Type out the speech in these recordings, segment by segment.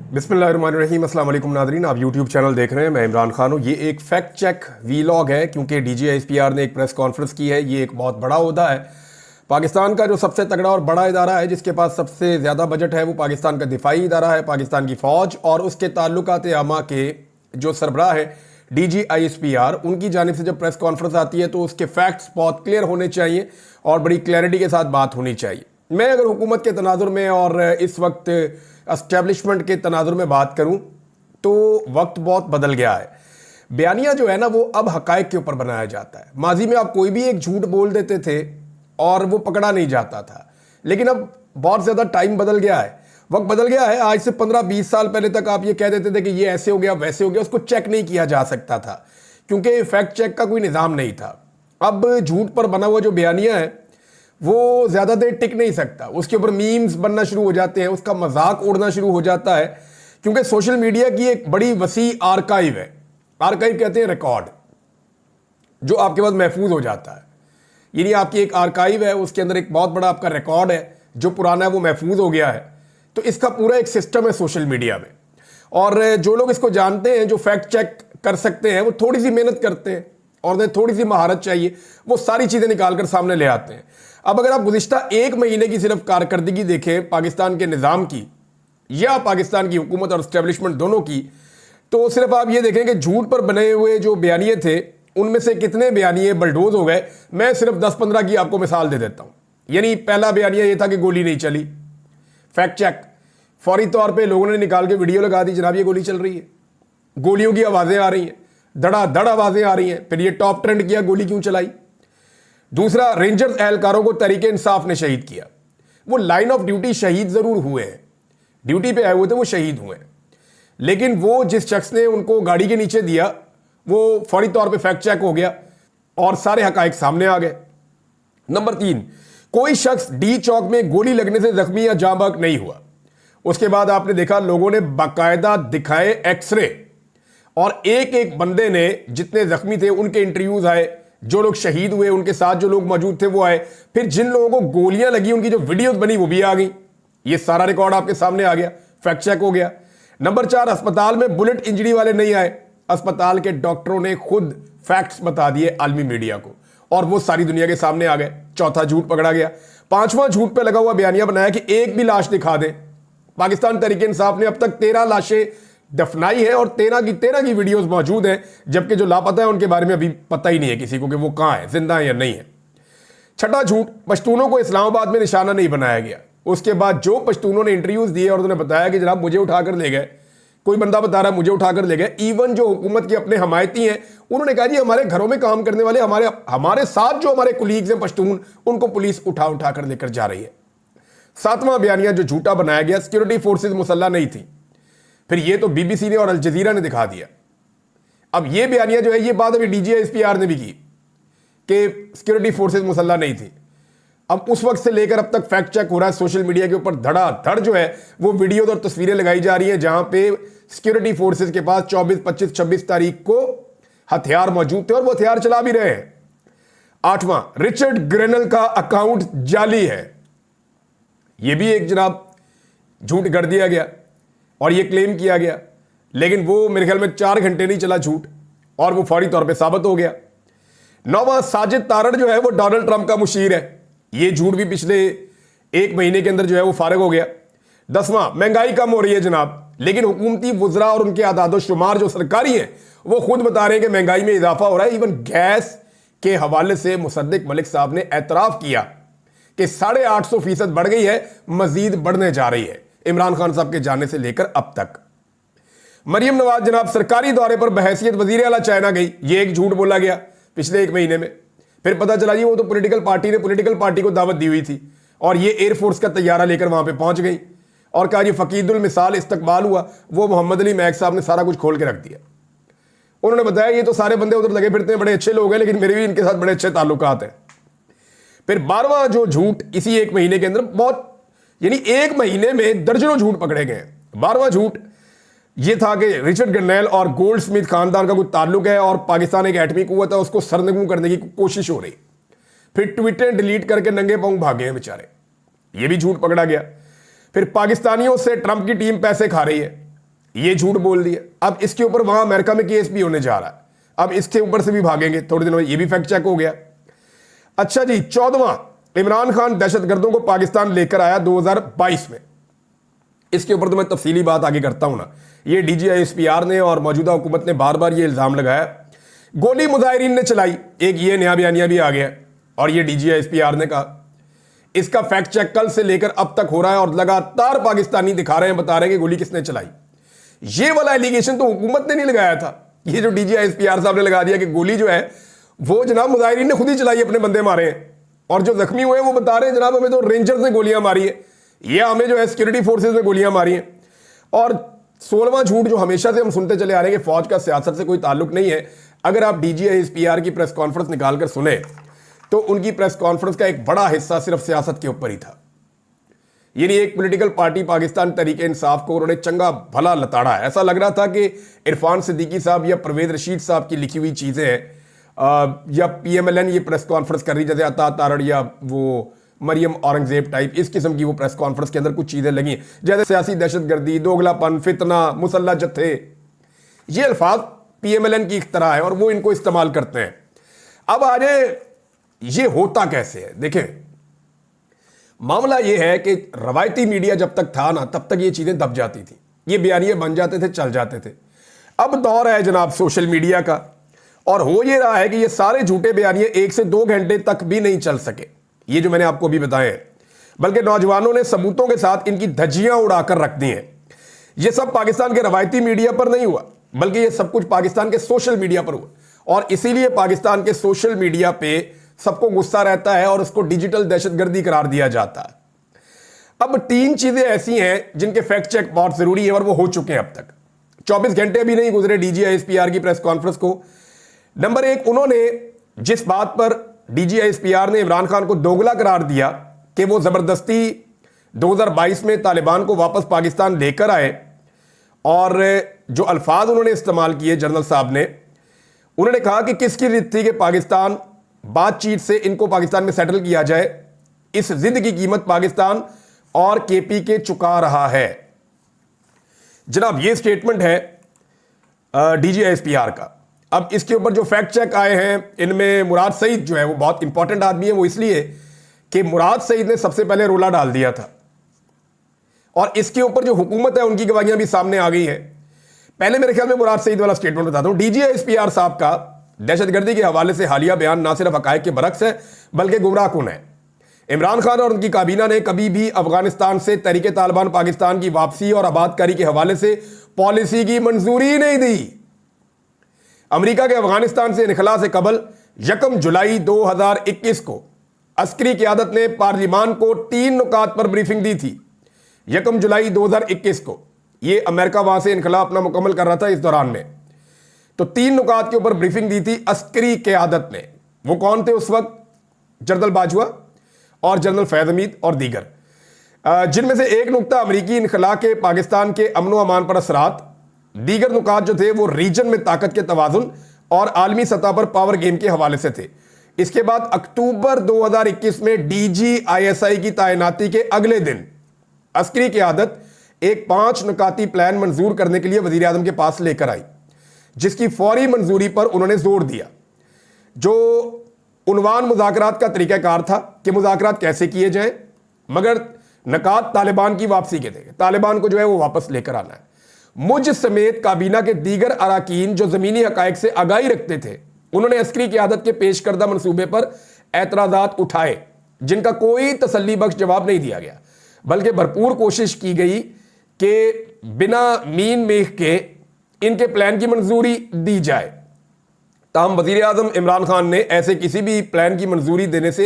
बिस्मिल्लाहिर्रहमानिर्रहीम, अस्सलाम वालेकुम नाज़रीन। आप यूट्यूब चैनल देख रहे हैं, मैं इमरान खान हूँ। ये एक फैक्ट चेक वीलॉग है क्योंकि DGISPR ने एक प्रेस कॉन्फ्रेंस की है। ये एक बहुत बड़ा ओहदा है। पाकिस्तान का जो सबसे तगड़ा और बड़ा इदारा है जिसके पास सबसे ज़्यादा बजट है वो पाकिस्तान का दिफाई इदारा है, पाकिस्तान की फ़ौज, और उसके ताल्लुकात आमा के जो सरबराह है DGISPR, उनकी जानिब से जब प्रेस कॉन्फ्रेंस आती है तो उसके फैक्ट्स बहुत क्लियर होने चाहिए और बड़ी क्लैरिटी के साथ बात होनी चाहिए। मैं अगर हुकूमत के तनाजुर में और इस वक्त एस्टेब्लिशमेंट के तनाजुर में बात करूं तो वक्त बहुत बदल गया है। बयानिया जो है ना वो अब हकायक के ऊपर बनाया जाता है। माजी में आप कोई भी एक झूठ बोल देते थे और वो पकड़ा नहीं जाता था, लेकिन अब बहुत ज़्यादा टाइम बदल गया है, वक्त बदल गया है। आज से 15-20 साल पहले तक आप ये कह देते थे कि ये ऐसे हो गया वैसे हो गया, उसको चेक नहीं किया जा सकता था क्योंकि फैक्ट चेक का कोई निज़ाम नहीं था। अब झूठ पर बना हुआ जो बयानिया है वो ज़्यादा देर टिक नहीं सकता, उसके ऊपर मीम्स बनना शुरू हो जाते हैं, उसका मजाक उड़ना शुरू हो जाता है क्योंकि सोशल मीडिया की एक बड़ी वसी आर्काइव है। आर्काइव कहते हैं रिकॉर्ड जो आपके पास महफूज हो जाता है, यानी आपकी एक आर्काइव है, उसके अंदर एक बहुत बड़ा आपका रिकॉर्ड है जो पुराना है वो महफूज हो गया है। तो इसका पूरा एक सिस्टम है सोशल मीडिया में, और जो लोग इसको जानते हैं, जो फैक्ट चेक कर सकते हैं, वो थोड़ी सी मेहनत करते हैं और उन्हें थोड़ी सी महारत चाहिए, वो सारी चीज़ें निकाल कर सामने ले आते हैं। अब अगर आप गुज़िश्ता एक महीने की सिर्फ कारकर्दगी देखें पाकिस्तान के निज़ाम की या पाकिस्तान की हुकूमत और एस्टेब्लिशमेंट दोनों की, तो सिर्फ आप ये देखें कि झूठ पर बने हुए जो बयानिए थे उनमें से कितने बयानिए बलडोज हो गए। मैं सिर्फ 10-15 की आपको मिसाल दे देता हूँ। यानी पहला बयानिया ये था कि गोली नहीं चली, फैक्ट चेक, फौरी तौर पर लोगों ने निकाल के वीडियो लगा दी, जनाब ये गोली चल रही है, गोलियों की आवाज़ें आ रही हैं, धड़ाधड़ आवाज़ें आ रही हैं। फिर ये टॉप ट्रेंड किया, गोली क्यों चलाई। दूसरा, रेंजर्स एहलकारों को तहरीके इंसाफ ने शहीद किया। वो लाइन ऑफ ड्यूटी शहीद ज़रूर हुए हैं, ड्यूटी पे आए हुए थे, वो शहीद हुए, लेकिन वो जिस शख्स ने उनको गाड़ी के नीचे दिया वो फौरी तौर पे फैक्ट चेक हो गया और सारे हकायक सामने आ गए। नंबर 3, कोई शख्स डी चौक में गोली लगने से जख्मी या जाँ बहक नहीं हुआ। उसके बाद आपने देखा लोगों ने बाकायदा दिखाए एक्सरे और एक एक बंदे ने, जितने जख्मी थे उनके इंटरव्यूज आए, जो लोग शहीद हुए उनके साथ जो लोग मौजूद थे वो आए, फिर जिन लोगों को गोलियां लगी उनकी जो वीडियोस बनी वो भी आ गई। ये सारा रिकॉर्ड आपके सामने आ गया, फैक्ट चेक हो गया। नंबर 4, अस्पताल में बुलेट इंजरी वाले नहीं आए, अस्पताल के डॉक्टरों ने खुद फैक्ट्स बता दिए आलमी मीडिया को और वो सारी दुनिया के सामने आ गए। चौथा, झूठ पकड़ा गया। 5वां, झूठ पे लगा हुआ बयानिया बनाया कि एक भी लाश दिखा दे। पाकिस्तान तहरीके इंसाफ ने अब तक 13 लाशें दफनाई है और 13 की वीडियोस मौजूद हैं, जबकि जो लापता है उनके बारे में अभी पता ही नहीं है किसी को कि वो कहां है, जिंदा है या नहीं है। छठा झूठ, पश्तूनों को इस्लामाबाद में निशाना नहीं बनाया गया। उसके बाद जो पश्तूनों ने इंटरव्यूज दिए और उन्होंने बताया कि जनाब मुझे उठाकर ले गए, कोई बंदा बता रहा है मुझे उठाकर ले गए, इवन जो हुकूमत के अपने हमायती हैं उन्होंने कहा जी हमारे घरों में काम करने वाले हमारे साथ जो हमारे कुलीग्स हैं पश्तून, उनको पुलिस उठा कर लेकर जा रही है। 7वां बयानिया जो झूठा बनाया गया, सिक्योरिटी फोर्सेज मुसल्ला नहीं थी। फिर ये तो BBC ने और अल जजीरा ने दिखा दिया। अब ये बयानिया जो है ये बात अभी DGISPR ने भी की कि सिक्योरिटी फोर्सेज मुसल्ला नहीं थी। अब उस वक्त से लेकर अब तक फैक्ट चेक हो रहा है सोशल मीडिया के ऊपर, धड़ाधड़ जो है वो वीडियो और तस्वीरें लगाई जा रही हैं जहां पे सिक्योरिटी फोर्सेज के पास 24, 25, 26 तारीख को हथियार मौजूद थे और वो हथियार चला भी रहे हैं। 8वां, रिचर्ड ग्रेनल का अकाउंट जाली है। ये भी एक जनाब झूठ गढ़ दिया गया और ये क्लेम किया गया, लेकिन वो मेरे ख्याल में 4 घंटे नहीं चला झूठ और वो फौरी तौर पे साबित हो गया। 9वां, साजिद तारड़ जो है वो डोनाल्ड ट्रंप का मुशीर है। ये झूठ भी पिछले 1 महीने के अंदर जो है वो फारिग हो गया। 10वां, महंगाई कम हो रही है जनाब, लेकिन हुकूमती वुज़रा और उनके आदादो शुमार जो सरकारी है वो खुद बता रहे हैं कि महंगाई में इजाफा हो रहा है। इवन गैस के हवाले से मुसद्दिक मलिक साहब ने एतराफ किया कि 850% बढ़ गई है, मजीद बढ़ने जा रही है इमरान खान साहब के जाने से लेकर अब तक। मरियम नवाज जनाब सरकारी दौरे पर बहैसियत वजीर आला चाइना गई, ये एक झूठ बोला गया पिछले 1 महीने में। फिर पता चला जी वो तो पॉलिटिकल पार्टी को दावत दी हुई थी और ये एयरफोर्स का तैयारा लेकर वहां पे पहुंच गई और कहा जी फकीदुल मिसाल इस्तकबाल हुआ। वो मोहम्मद अली मैक साहब ने सारा कुछ खोल के रख दिया। उन्होंने बताया ये तो सारे बंदे उधर लगे फिरते हैं, बड़े अच्छे लोग हैं, लेकिन मेरे भी इनके साथ बड़े अच्छे ताल्लुकात हैं। फिर 12वां जो झूठ इसी 1 महीने के अंदर, बहुत यानी 1 महीने में दर्जनों झूठ पकड़े गए। 12वां झूठ ये था कि रिचर्ड ग्रेनल और गोल्ड स्मिथ खानदान का कोई ताल्लुक है और पाकिस्तान एक एटमी कुव्वत है, उसको सरनगू करने की कोशिश हो रही। फिर ट्विटर डिलीट करके नंगे पांव भागे हैं बेचारे, ये भी झूठ पकड़ा गया। फिर पाकिस्तानियों से ट्रंप की टीम पैसे खा रही है, ये झूठ बोल दिया। अब इसके ऊपर वहां अमेरिका में केस भी होने जा रहा है, अब इसके ऊपर से भी भागेंगे थोड़े दिनों में, ये भी फैक्ट चेक हो गया। अच्छा जी, 14वां, इमरान खान दहशतगर्दों को पाकिस्तान लेकर आया 2022 में। इसके ऊपर तो मैं तफसीली बात आगे करता हूं ना। ये DGISPR ने और मौजूदा हुकूमत ने बार बार ये इल्जाम लगाया, गोली मुजाहिरीन ने चलाई, एक ये नया बयानिया भी आ गया और ये DGISPR ने कहा। इसका फैक्ट चेक कल से लेकर अब तक हो रहा है और लगातार पाकिस्तानी दिखा रहे हैं, बता रहे हैं कि गोली किसने चलाई। ये वाला एलिगेशन तो हुकूमत ने नहीं लगाया था, ये जो DGISPR साहब ने लगा दिया कि गोली जो है वो जनाब मुजाहिरीन ने खुद ही चलाई, अपने बंदे मारे हैं। और जो जख्मी हुए वो बता रहे हैं जनाब हमें तो रेंजर्स ने गोलियां मारी है, ये हमें जो है सिक्योरिटी फोर्सेज ने गोलियां मारी हैं। और 16वां झूठ जो हमेशा से हम सुनते चले आ रहे हैं कि फौज का सियासत से कोई ताल्लुक नहीं है। अगर आप DGISPR की प्रेस कॉन्फ्रेंस निकालकर सुने तो उनकी प्रेस कॉन्फ्रेंस का एक बड़ा हिस्सा सिर्फ सियासत के ऊपर ही था। यानी एक पॉलिटिकल पार्टी पाकिस्तान तहरीक इंसाफ को उन्होंने चंगा भला लताड़ा है। ऐसा लग रहा था कि इरफान सिद्दीकी साहब या परवेज रशीद साहब की लिखी हुई चीजें हैं, या PMLN ये प्रेस कॉन्फ्रेंस कर रही, जैसे अता तारड़ या वो मरियम औरंगजेब टाइप इस किस्म की वो प्रेस कॉन्फ्रेंस के अंदर कुछ चीजें लगी, जैसे सियासी दहशतगर्दी, दोगलापन, फितना, मुसल्ला जत्थे, ये अल्फाज PMLN की इख्तरा है और वो इनको इस्तेमाल करते हैं। अब आज ये होता कैसे है, देखें मामला ये है कि रवायती मीडिया जब तक था ना तब तक ये चीजें दब जाती थी, ये बयानिए बन जाते थे, चल जाते थे। अब दौर है जनाब सोशल मीडिया का, और हो ये रहा है कि ये सारे झूठे बयानिए 1 से 2 घंटे तक भी नहीं चल सके, ये जो मैंने आपको अभी बताए हैं, बल्कि नौजवानों ने सबूतों के साथ इनकी धज्जियां उड़ाकर रख दी हैं। ये सब पाकिस्तान के रवायती मीडिया पर नहीं हुआ, बल्कि ये सब कुछ पाकिस्तान के सोशल मीडिया पर हुआ। और इसीलिए पाकिस्तान के सोशल मीडिया पे सबको गुस्सा रहता है और उसको डिजिटल दहशतगर्दी करार दिया जाता है। अब 3 चीजें ऐसी हैं जिनके फैक्ट चेक बहुत जरूरी है और वो हो चुके हैं अब तक। 24 घंटे भी नहीं गुजरे DGISPR की प्रेस कॉन्फ्रेंस को। नंबर 1, उन्होंने जिस बात पर DGISPR ने इमरान खान को दोगला करार दिया कि वो जबरदस्ती 2022 में तालिबान को वापस पाकिस्तान लेकर आए, और जो अल्फाज उन्होंने इस्तेमाल किए जनरल साहब ने, उन्होंने कहा कि किसकी जिद थी कि पाकिस्तान बातचीत से इनको पाकिस्तान में सेटल किया जाए, इस जिद की कीमत पाकिस्तान और KPK चुका रहा है। जनाब ये स्टेटमेंट है DGISPR का। अब इसके ऊपर जो फैक्ट चेक आए हैं, इनमें मुराद सईद जो है वो बहुत इंपॉर्टेंट आदमी है, वो इसलिए कि मुराद सईद ने सबसे पहले रोला डाल दिया था, और इसके ऊपर जो हुकूमत है उनकी गवाहियां भी सामने आ गई है। पहले मेरे ख्याल में मुराद सईद वाला स्टेटमेंट बताता हूं। DGISPR साहब का दहशतगर्दी के हवाले से हालिया बयान ना सिर्फ हकायक के बरक्स है बल्कि गुमराहकुन है। इमरान खान और उनकी काबीना ने कभी भी अफगानिस्तान से तहरीक तालिबान पाकिस्तान की वापसी और आबादकारी के हवाले से पॉलिसी की मंजूरी नहीं दी। अमेरिका के अफगानिस्तान से इनखला से कबल 1 जुलाई 2021 को अस्करी क़यादत ने पार्लिमान को 3 नुकात पर ब्रीफिंग दी थी। 1 जुलाई 2021 को ये अमेरिका वहां से इनखला अपना मुकम्मल कर रहा था, इस दौरान में तो 3 नुकात के ऊपर ब्रीफिंग दी थी अस्करी क़यादत ने। वो कौन थे उस वक्त? जनरल बाजवा और जनरल फैज़ हमीद और दीगर, जिनमें से एक नुकता अमरीकी इनखला के पाकिस्तान के अमन व अमान पर असरात, दीगर नुकात जो थे वो रीजन में ताकत के तवाजुन और आलमी सतह पर पावर गेम के हवाले से थे। इसके बाद अक्टूबर 2021 में DGISI की तैनाती के अगले दिन अस्करी क़यादत एक 5 नुकाती प्लान मंजूर करने के लिए वजीर आज़म के पास लेकर आई, जिसकी फौरी मंजूरी पर उन्होंने जोर दिया। जो उन्वान मुज़ाकरात का तरीक़ाकार था कि मुज़ाकरात कैसे किए जाएं, मगर नकात तालिबान की वापसी के थे, तालिबान को जो है वो वापस लेकर आना है। मुझ समेत काबीना के दीगर अराकीन जो ज़मीनी हक़ाइक़ से आगाही रखते थे, उन्होंने अस्करी क़यादत के पेश करदा मनसूबे पर एतराज़ात उठाए, जिनका कोई तसल्ली बख्श जवाब नहीं दिया गया, बल्कि भरपूर कोशिश की गई कि बिना मीन मेख के इनके प्लान की मंजूरी दी जाए। ताहम वज़ीर आज़म इमरान खान ने ऐसे किसी भी प्लान की मंजूरी देने से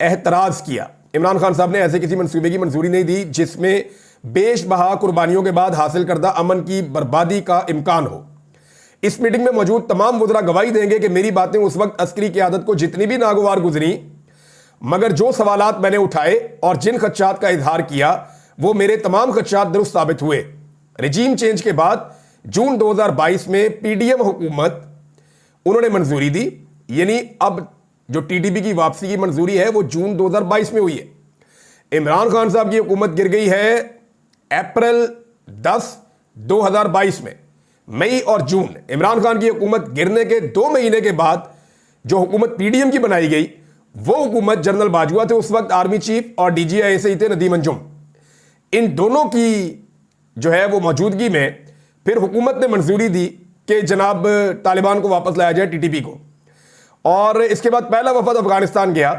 एतराज़ किया। इमरान खान साहब ने ऐसे किसी मंसूबे की मंजूरी नहीं दी जिसमें बेशबहा कुर्बानियों के बाद हासिल करदा अमन की बर्बादी का इम्कान हो। इस मीटिंग में मौजूद तमाम वज़रा गवाही देंगे कि मेरी बातें उस वक्त अस्करी क़यादत को जितनी भी नागवार गुजरी, मगर जो सवालात मैंने उठाए और जिन खदशात का इजहार किया वो मेरे तमाम खदशात दुरुस्त साबित हुए। रजीम चेंज के बाद जून 2022 में PDM हुकूमत उन्होंने मंजूरी दी, यानी अब जो TTP की वापसी की मंजूरी है वो जून 2022 में हुई है। इमरान खान साहब की हुकूमत गिर गई है अप्रैल 10 2022 में मई और जून इमरान खान की हुकूमत गिरने के 2 महीने के बाद जो हुकूमत पीडीएम की बनाई गई, वो हुकूमत जनरल बाजवा थे उस वक्त आर्मी चीफ, और डीजीआई ऐसे ही थे नदीम अंजुम। इन दोनों की जो है वो मौजूदगी में फिर हुकूमत ने मंजूरी दी कि जनाब तालिबान को वापस लाया जाए, टीटीपी को। और इसके बाद पहला वफद अफगानिस्तान गया,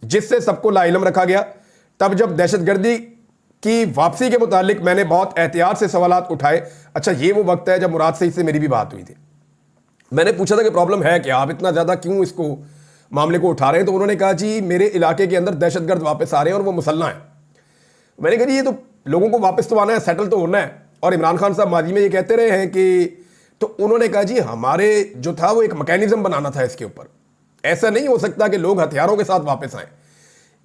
जिससे सबको लाइलम रखा गया। तब जब दहशतगर्दी की वापसी के मुतालिक मैंने बहुत एहतियात से सवालात उठाए। अच्छा, ये वो वक्त है जब मुराद सईद से मेरी भी बात हुई थी। मैंने पूछा था कि प्रॉब्लम है क्या, आप इतना ज़्यादा क्यों इसको मामले को उठा रहे हैं? तो उन्होंने कहा जी मेरे इलाके के अंदर दहशतगर्द वापस आ रहे हैं और वो मुसल्लह हैं। मैंने कहा जी ये तो लोगों को वापस तो आना है, सेटल तो होना है, और इमरान खान साहब माजी में ये कहते रहे हैं कि, तो उन्होंने कहा जी हमारे जो था वो एक मैकेनिज्म बनाना था इसके ऊपर। ऐसा नहीं हो सकता कि लोग हथियारों के साथ वापस आएँ,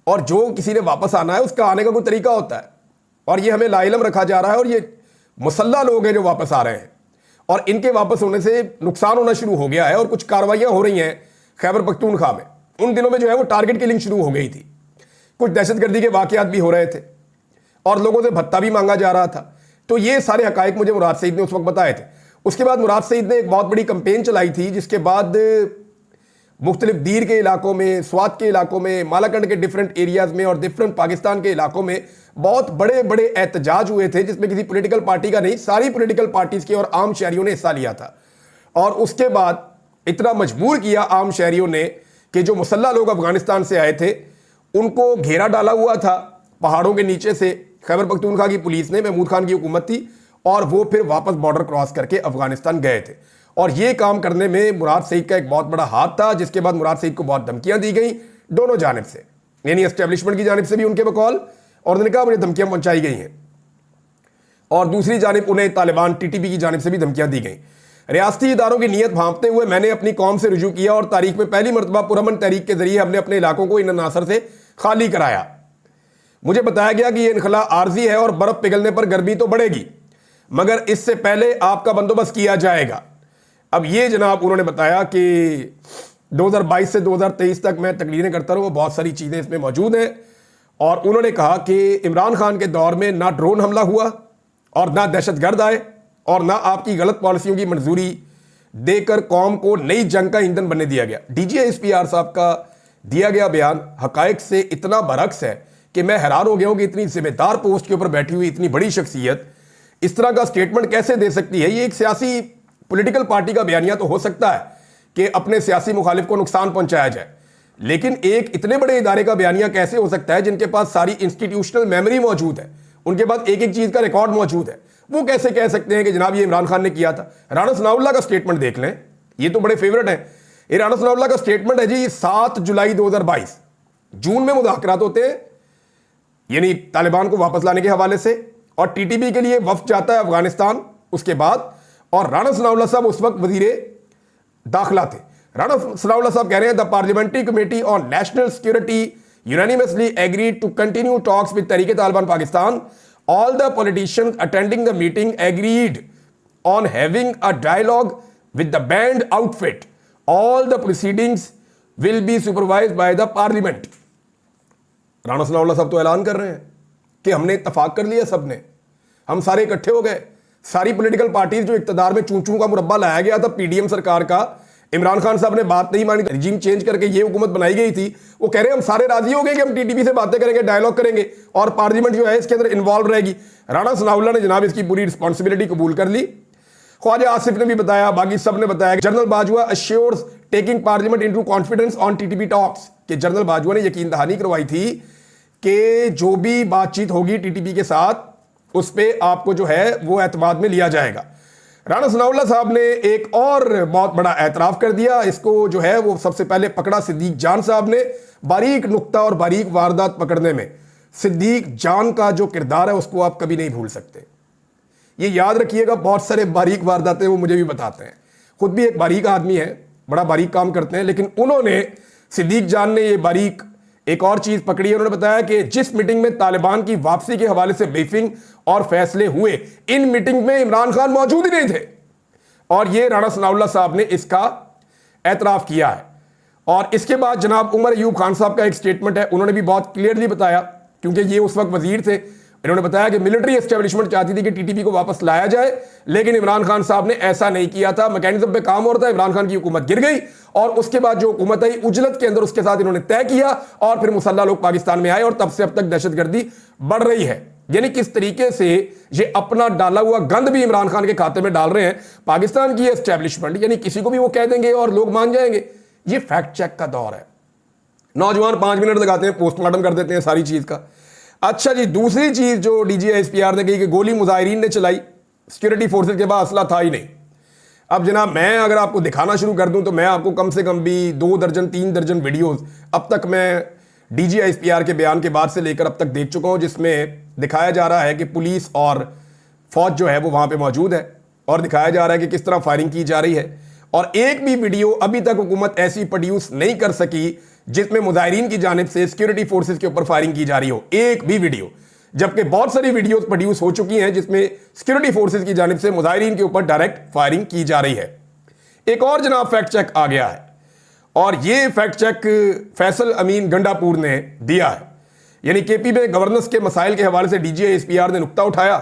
और जो किसी ने वापस आना है उसका आने का कोई तरीका होता है, और ये हमें लाइलम रखा जा रहा है। और ये मुसल्लह लोग हैं जो वापस आ रहे हैं, और इनके वापस होने से नुकसान होना शुरू हो गया है, और कुछ कार्रवाइयाँ हो रही हैं खैबर पख्तूनख्वा में। उन दिनों में जो है वो टारगेट किलिंग शुरू हो गई थी, कुछ दहशतगर्दी के वाकयात भी हो रहे थे, और लोगों से भत्ता भी मांगा जा रहा था। तो ये सारे हकाइक मुझे मुराद सईद ने उस वक्त बताए थे। उसके बाद मुराद सईद ने एक बहुत बड़ी कंपेन चलाई थी, जिसके बाद मुख्तलिफ दीर के इलाकों में, स्वात के इलाकों में, मालाकंड के डिफरेंट एरियाज में और डिफरेंट पाकिस्तान के इलाकों में बहुत बड़े बड़े एहतजाज हुए थे, जिसमें किसी पॉलिटिकल पार्टी का नहीं, सारी पॉलिटिकल पार्टीज के और आम शहरियों ने हिस्सा लिया था। और उसके बाद इतना मजबूर किया आम शहरियों ने कि जो मुसल्लह लोग अफगानिस्तान से आए थे उनको घेरा डाला हुआ था पहाड़ों के नीचे से। खैबर पख्तूनख्वा की पुलिस ने, महमूद खान की हुकूमत थी, और वो फिर वापस बॉर्डर क्रॉस करके अफगानिस्तान गए थे। और ये काम करने में मुराद सईद का एक बहुत बड़ा हाथ था, जिसके बाद मुराद सईद को बहुत धमकियां दी गई दोनों जानिब से, यानी एस्टेब्लिशमेंट की जानिब से भी उनके बकौल, और उन्होंने कहा मुझे धमकियां पहुंचाई गई हैं, और दूसरी जानिब उन्हें तालिबान टीटीपी की जानिब से भी धमकियां दी गई। रियासती इदारों की नीयत भांपते हुए मैंने अपनी कौम से रुजू किया, और तारीख में पहली मरतबा पुरअमन तहरीक के जरिए हमने अपने इलाकों को इन अनासर से खाली कराया। मुझे बताया गया कि यह इनखला आर्जी है और बर्फ पिघलने पर गर्मी तो बढ़ेगी, मगर इससे पहले आपका बंदोबस्त किया जाएगा। अब ये जनाब उन्होंने बताया कि 2022 से 2023 तक मैं तकरीरें करता रहूँ, बहुत सारी चीज़ें इसमें मौजूद हैं। और उन्होंने कहा कि इमरान खान के दौर में ना ड्रोन हमला हुआ, और ना दहशतगर्द आए, और ना आपकी गलत पॉलिसियों की मंजूरी देकर कौम को नई जंग का ईंधन बनने दिया गया। डीजीआईएसपीआर साहब का दिया गया बयान हकायक से इतना बरक्स है कि मैं हैरान हो गया हूं कि इतनी जिम्मेदार पोस्ट के ऊपर बैठी हुई इतनी बड़ी शख्सियत इस तरह का स्टेटमेंट कैसे दे सकती है। ये एक सियासी पॉलिटिकल पार्टी का बयानिया तो हो सकता है कि अपने सियासी मुखालिफ को नुकसान पहुंचाया जाए, लेकिन एक इतने बड़े इदारे का बयानिया कैसे हो सकता है जिनके पास सारी इंस्टीट्यूशनल मेमोरी मौजूद है, उनके पास एक एक चीज का रिकॉर्ड मौजूद है, वो कैसे कह सकते हैं कि जनाब ये इमरान खान ने किया था। राणा सनाउल्लाह का स्टेटमेंट देख लें, ये तो बड़े फेवरेट है। ये राणा सनाउल्लाह का स्टेटमेंट है जी, 7 जुलाई 2022, जून में मुज़ाकरात होते हैं यानी तालिबान को वापस लाने के हवाले से, और टीटीपी के लिए वफ्द जाता है अफगानिस्तान उसके बाद, और राणा सनाउल्लाह साहब उस वक्त वजीर दाखिला थे। राणा सनाउल्लाह साहब कह रहे हैं the parliamentary committee on national security unanimously agreed to continue talks with Tehreek Taliban Pakistan. All the politicians attending the meeting agreed on having a dialogue with the banned outfit. All the proceedings will be supervised by the parliament. Rana Sanaullah साहब तो ऐलान कर रहे हैं कि हमने इत्तफाक कर लिया, सबने, हम सारे इकट्ठे हो गए, सारी पॉलिटिकल पार्टीज जो इक्तदार में चूं चूं का मुरब्बा लाया गया था पीडीएम सरकार का, इमरान खान साहब ने बात नहीं मानी, रिजीम चेंज करके ये हुकूमत बनाई गई थी, वो कह रहे हैं हम सारे राजी हो गए कि हम टीटीपी से बातें करेंगे, डायलॉग करेंगे, और पार्लियामेंट जो है इसके अंदर इन्वॉल्व रहेगी। राणा सनाउल्लाह ने जनाब इसकी पूरी रिस्पॉन्सिबिलिटी कबूल कर ली। ख्वाजा आसिफ ने भी बताया, बाकी सब ने बताया, general Bajwa assures taking parliament into confidence on TTP talks, कि जनरल बाजवा ने यकीन दहानी करवाई थी कि जो भी बातचीत होगी टीटीपी के साथ उस पर आपको जो है वो एतमाद में लिया जाएगा। राणा सनाउल्लाह साहब ने एक और बहुत बड़ा एतराफ़ कर दिया, इसको जो है वो सबसे पहले पकड़ा सिद्दीक जान साहब ने। बारीक नुक्ता और बारीक वारदात पकड़ने में सिद्दीक जान का जो किरदार है उसको आप कभी नहीं भूल सकते, ये याद रखिएगा। बहुत सारे बारीक वारदातें वो मुझे भी बताते हैं, खुद भी एक बारीक आदमी है, बड़ा बारीक काम करते हैं, लेकिन उन्होंने, सिद्दीक जान ने ये बारीक एक और चीज पकड़ी है। उन्होंने बताया कि जिस मीटिंग में तालिबान की वापसी के हवाले से ब्रीफिंग और फैसले हुए, इन मीटिंग में इमरान खान मौजूद ही नहीं थे, और ये राणा सनाउल्लाह साहब ने इसका एतराफ किया है। और इसके बाद जनाब उमर अयूब खान साहब का एक स्टेटमेंट है, उन्होंने भी बहुत क्लियरली बताया, क्योंकि ये उस वक्त वजीर थे, इन्होंने बताया कि मिलिट्री एस्टेब्लिशमेंट चाहती थी कि टीटीपी को वापस लाया जाए, लेकिन इमरान खान साहब ने ऐसा नहीं किया था। मैकेनिज्म पे काम हो रहा था, इमरान खान की हुकूमत गिर गई और उसके बाद जो हुकूमत आई उजलत के अंदर उसके साथ इन्होंने तय किया और फिर मुसल्लह लोग पाकिस्तान में आए और तब से अब तक दहशतगर्दी बढ़ रही है। यानी किस तरीके से ये अपना डाला हुआ गंद भी इमरान खान के खाते में डाल रहे हैं पाकिस्तान की एस्टेब्लिशमेंट, यानी किसी को भी वो कह देंगे और लोग मान जाएंगे। ये फैक्ट चेक का दौर है। नौजवान 5 मिनट लगाते हैं, पोस्टमार्टम कर देते हैं सारी चीज का। अच्छा जी, दूसरी चीज जो डीजीआईएसपीआर ने कही कि गोली मुजाहिरीन ने चलाई, सिक्योरिटी फोर्सेज के पास असला था ही नहीं। अब जनाब मैं अगर आपको दिखाना शुरू कर दूं तो मैं आपको कम से कम भी 2 दर्जन 3 दर्जन वीडियोस अब तक मैं डीजीआईएसपीआर के बयान के बाद से लेकर अब तक देख चुका हूं, जिसमें दिखाया जा रहा है कि पुलिस और फौज जो है वो वहां पे मौजूद है और दिखाया जा रहा है कि किस तरह फायरिंग की जा रही है। और एक भी वीडियो अभी तक हुकूमत ऐसी प्रोड्यूस नहीं कर सकी जिसमें मुजाहिरीन की जानिब से सिक्योरिटी फोर्सेज के ऊपर फायरिंग की जा रही हो, एक भी वीडियो। जबकि बहुत सारी वीडियोस प्रोड्यूस हो चुकी हैं जिसमें सिक्योरिटी फोर्सेज की जानिब से मुजाहिरीन के ऊपर डायरेक्ट फायरिंग की जा रही है। एक और जनाब फैक्ट चेक आ गया है और ये फैक्ट चेक फैसल अमीन गंडापुर ने दिया है। यानी केपी में गवर्नेंस के मसाइल के हवाले से डीजीआईएसपीआर ने नुक्ता उठाया